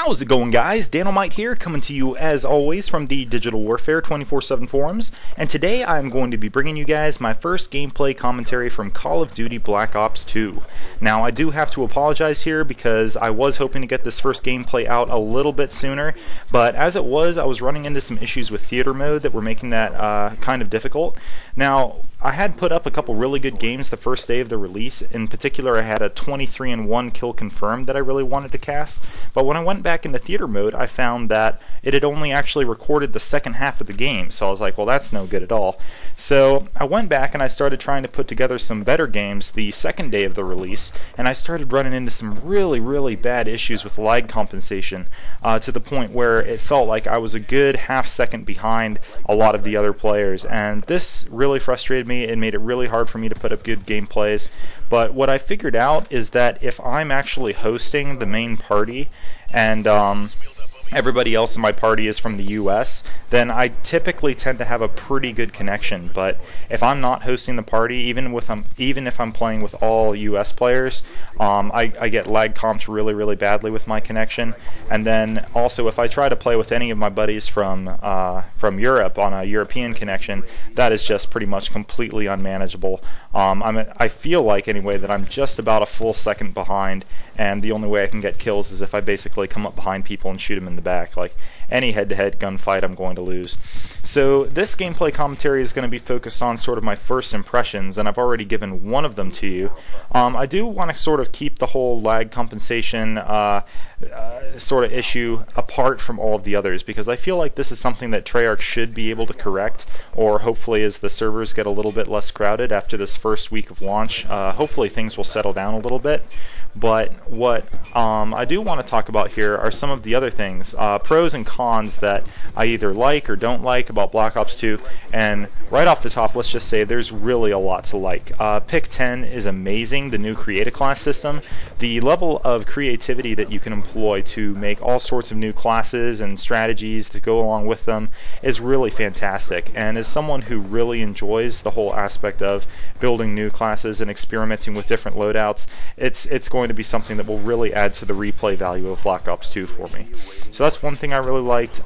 How's it going, guys? Dynamite here, coming to you as always from the Digital Warfare 24/7 forums, and today I'm going to be bringing you guys my first gameplay commentary from Call of Duty Black Ops 2. Now, I do have to apologize here because I was hoping to get this first gameplay out a little bit sooner, but as it was, I was running into some issues with theater mode that were making that kind of difficult. Now, I had put up a couple really good games the first day of the release. In particular, I had a 23-1 kill confirmed that I really wanted to cast, but when I went back into theater mode, I found that it had only actually recorded the second half of the game, so I was like, well, that's no good at all. So I went back and I started trying to put together some better games the second day of the release, and I started running into some really bad issues with lag compensation to the point where it felt like I was a good half second behind a lot of the other players, and this really frustrated me. It made it really hard for me to put up good gameplays. But what I figured out is that if I'm actually hosting the main party and everybody else in my party is from the US, then I typically tend to have a pretty good connection. But if I'm not hosting the party, even if I'm playing with all US players, I get lag comped really badly with my connection. And then also, if I try to play with any of my buddies from Europe on a European connection, that is just pretty much completely unmanageable. I feel like anyway that I'm just about a full second behind, and the only way I can get kills is if I basically come up behind people and shoot them in the back. Like any head-to-head gunfight, I'm going to lose. So this gameplay commentary is going to be focused on sort of my first impressions, and I've already given one of them to you. I do want to sort of keep the whole lag compensation sort of issue apart from all of the others, because I feel like this is something that Treyarch should be able to correct, or hopefully as the servers get a little bit less crowded after this first week of launch, hopefully things will settle down a little bit. But what I do want to talk about here are some of the other things, pros and cons that I either like or don't like about Black Ops 2, and right off the top, let's just say there's really a lot to like. Pick 10 is amazing, the new Create a Class system. The level of creativity that you can employ to make all sorts of new classes and strategies to go along with them is really fantastic, and as someone who really enjoys the whole aspect of building new classes and experimenting with different loadouts, it's going to be something that will really add to the replay value of Black Ops 2 for me. So that's one thing I really liked.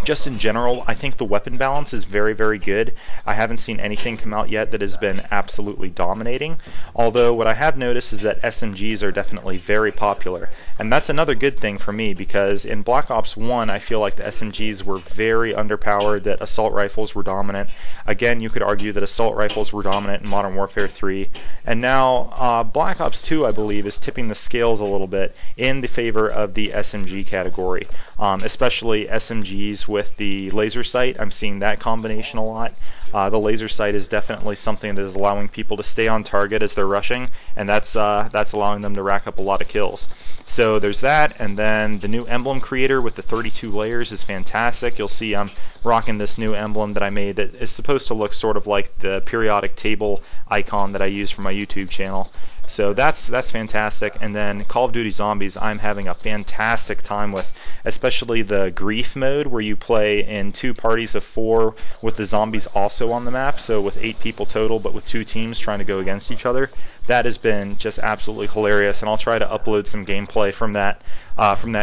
Just in general, I think the weapon balance is very good. I haven't seen anything come out yet that has been absolutely dominating, although what I have noticed is that SMGs are definitely very popular, and that's another good thing for me, because in Black Ops 1 I feel like the SMGs were very underpowered, that assault rifles were dominant. Again, you could argue that assault rifles were dominant in Modern Warfare 3, and now Black Ops 2, I believe, is tipping the scales a little bit in the favor of the SMG category, especially SMGs with the laser sight. I'm seeing that combination a lot. The laser sight is definitely something that is allowing people to stay on target as they're rushing, and that's allowing them to rack up a lot of kills. So there's that, and then the new emblem creator with the 32 layers is fantastic. You'll see I'm rocking this new emblem that I made that is supposed to look sort of like the periodic table icon that I use for my YouTube channel. So that's fantastic. And then Call of Duty Zombies, I'm having a fantastic time with, especially the grief mode where you play in 2 parties of 4 with the zombies also on the map, so with 8 people total but with 2 teams trying to go against each other. That has been just absolutely hilarious, and I'll try to upload some gameplay from that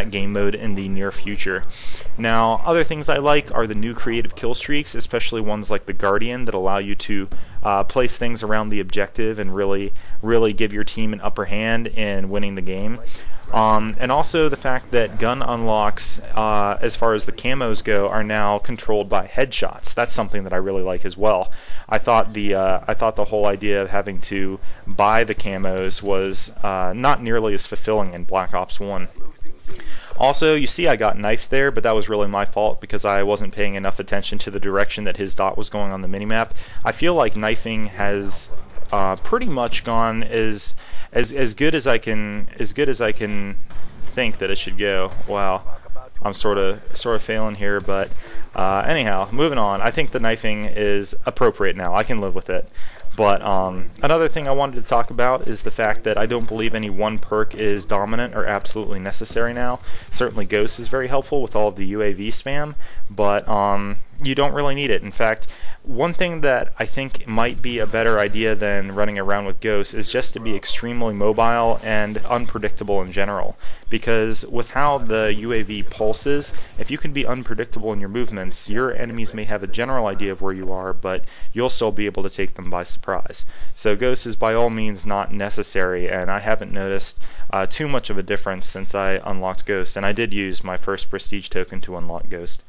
game mode in the near future. Now, other things I like are the new creative kill streaks, especially ones like the Guardian that allow you to place things around the objective and really give your team an upper hand in winning the game. And also the fact that gun unlocks, as far as the camos go, are now controlled by headshots. That's something that I really like as well. I thought the whole idea of having to buy the camos was not nearly as fulfilling in Black Ops 1. Also, you see I got knifed there, but that was really my fault because I wasn't paying enough attention to the direction that his dot was going on the minimap. I feel like knifing has pretty much gone as good as I can think that it should go. Wow, I'm sort of failing here, but anyhow, moving on. I think the knifing is appropriate now. I can live with it. But another thing I wanted to talk about is the fact that I don't believe any one perk is dominant or absolutely necessary now. Certainly Ghost is very helpful with all of the UAV spam, but you don't really need it. In fact, one thing that I think might be a better idea than running around with Ghost is just to be extremely mobile and unpredictable in general. Because with how the UAV pulses, if you can be unpredictable in your movements, your enemies may have a general idea of where you are, but you'll still be able to take them by surprise. So Ghost is by all means not necessary, and I haven't noticed too much of a difference since I unlocked Ghost, and I did use my first prestige token to unlock Ghost.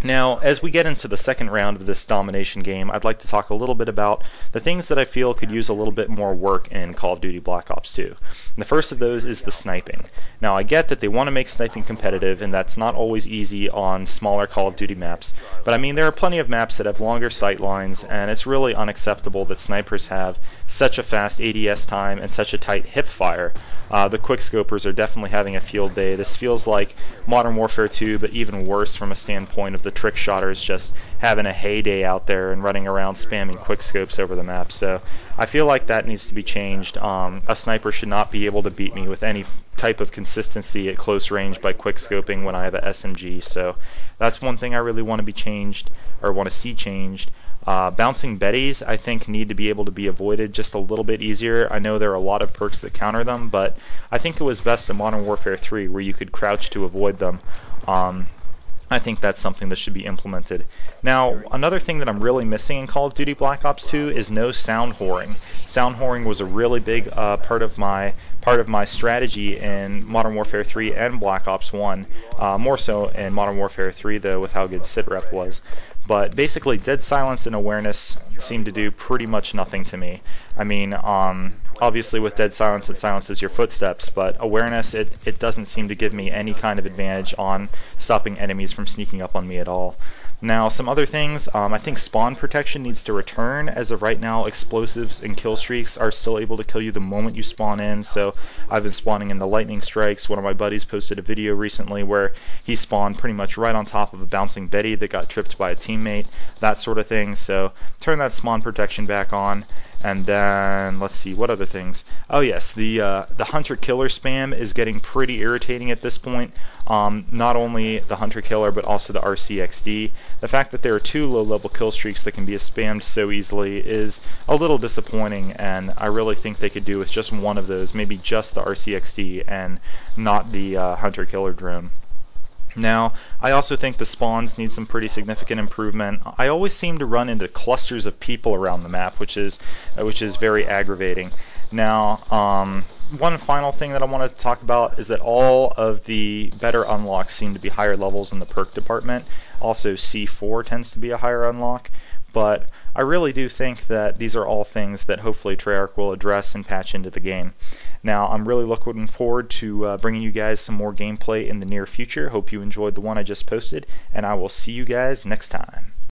Now, as we get into the second round of this Domination game, I'd like to talk a little bit about the things that I feel could use a little bit more work in Call of Duty Black Ops 2. And the first of those is the sniping. Now, I get that they want to make sniping competitive, and that's not always easy on smaller Call of Duty maps. But I mean, there are plenty of maps that have longer sight lines, and it's really unacceptable that snipers have such a fast ADS time and such a tight hip fire. The quickscopers are definitely having a field day. This feels like Modern Warfare 2, but even worse from a standpoint of the trick shotters just having a heyday out there and running around spamming quickscopes over the map. So I feel like that needs to be changed. A sniper should not be able to beat me with any type of consistency at close range by quickscoping when I have a SMG. So that's one thing I really want to be changed, or want to see changed. Bouncing Bettys, I think, need to be able to be avoided just a little bit easier. I know there are a lot of perks that counter them, but I think it was best in Modern Warfare 3 where you could crouch to avoid them. I think that's something that should be implemented. Now, another thing that I'm really missing in Call of Duty Black Ops 2 is no sound whoring. Sound whoring was a really big part of my strategy in Modern Warfare 3 and Black Ops 1. More so in Modern Warfare 3, though, with how good sitrep was. But basically, dead silence and awareness seem to do pretty much nothing to me. I mean, obviously with dead silence, it silences your footsteps, but awareness, it doesn't seem to give me any kind of advantage on stopping enemies from sneaking up on me at all. Now, some other things, I think spawn protection needs to return. As of right now, explosives and kill streaks are still able to kill you the moment you spawn in, so I've been spawning in the lightning strikes. One of my buddies posted a video recently where he spawned pretty much right on top of a bouncing Betty that got tripped by a teammate, that sort of thing. So turn that spawn protection back on. And then, let's see, what other things? Oh yes, the Hunter-Killer spam is getting pretty irritating at this point. Not only the Hunter-Killer, but also the RCXD. The fact that there are two low-level kill streaks that can be spammed so easily is a little disappointing, and I really think they could do with just one of those, maybe just the RCXD and not the Hunter-Killer drone. Now, I also think the spawns need some pretty significant improvement. I always seem to run into clusters of people around the map, which is very aggravating. Now, one final thing that I want to talk about is that all of the better unlocks seem to be higher levels in the perk department. Also, C4 tends to be a higher unlock. But I really do think that these are all things that hopefully Treyarch will address and patch into the game. Now, I'm really looking forward to bringing you guys some more gameplay in the near future. Hope you enjoyed the one I just posted, and I will see you guys next time.